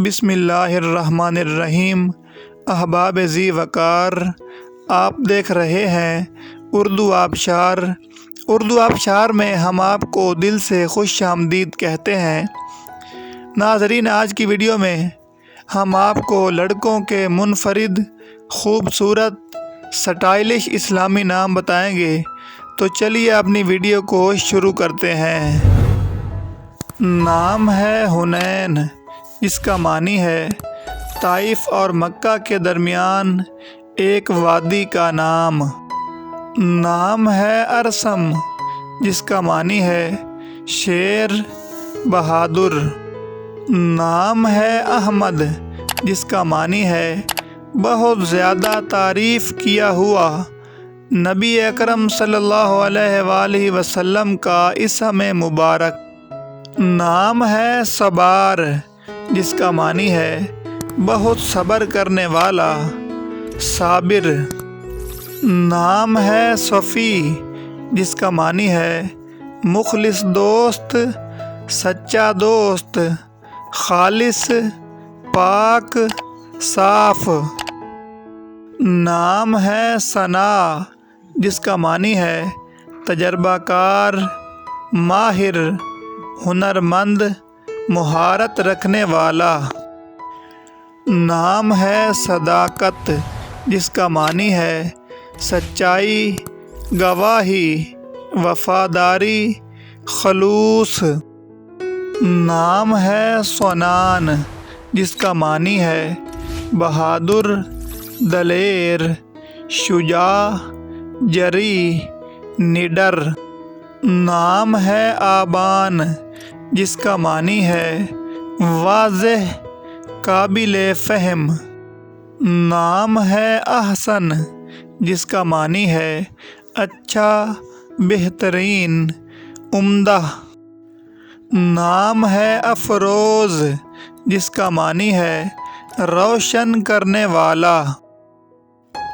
بسم اللہ الرحمن الرحیم۔ احباب ذی وقار، آپ دیکھ رہے ہیں اردو آبشار۔ اردو آبشار میں ہم آپ کو دل سے خوش آمدید کہتے ہیں۔ ناظرین، آج کی ویڈیو میں ہم آپ کو لڑکوں کے منفرد، خوبصورت، سٹائلش اسلامی نام بتائیں گے، تو چلیے اپنی ویڈیو کو شروع کرتے ہیں۔ نام ہے حنین، جس کا معنی ہے طائف اور مکہ کے درمیان ایک وادی کا نام۔ نام ہے ارسم، جس کا معنی ہے شیر، بہادر۔ نام ہے احمد، جس کا معنی ہے بہت زیادہ تعریف کیا ہوا۔ نبی اکرم صلی اللہ علیہ وآلہ وسلم کا اسم مبارک۔ نام ہے صبار، جس کا معنی ہے بہت صبر کرنے والا، صابر۔ نام ہے صفی، جس کا معنی ہے مخلص دوست، سچا دوست، خالص، پاک، صاف۔ نام ہے ثنا، جس کا معنی ہے تجربہ کار، ماہر، ہنرمند، مہارت رکھنے والا۔ نام ہے صداقت، جس کا معنی ہے سچائی، گواہی، وفاداری، خلوص۔ نام ہے سنان، جس کا معنی ہے بہادر، دلیر، شجاع، جری، نڈر۔ نام ہے آبان، جس کا معنی ہے واضح، قابل فہم۔ نام ہے احسن، جس کا معنی ہے اچھا، بہترین، عمدہ۔ نام ہے افروز، جس کا معنی ہے روشن کرنے والا۔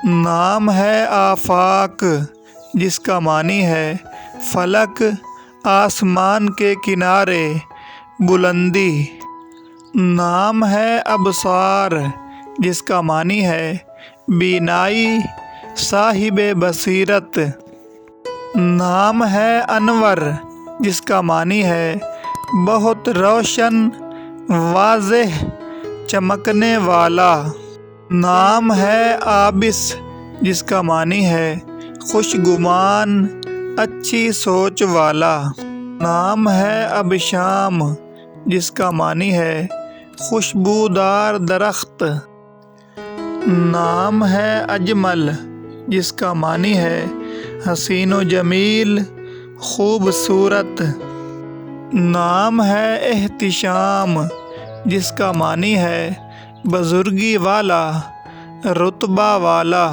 نام ہے آفاق، جس کا معنی ہے فلک، آسمان کے کنارے، بلندی۔ نام ہے ابصار، جس کا معنی ہے بینائی، صاحب بصیرت۔ نام ہے انور، جس کا معنی ہے بہت روشن، واضح، چمکنے والا۔ نام ہے عابس، جس کا معنی ہے خوشگمان، اچھی سوچ والا۔ نام ہے ابشام، جس کا معنی ہے خوشبودار درخت۔ نام ہے اجمل، جس کا معنی ہے حسین و جمیل، خوبصورت۔ نام ہے احتشام، جس کا معنی ہے بزرگی والا، رتبہ والا۔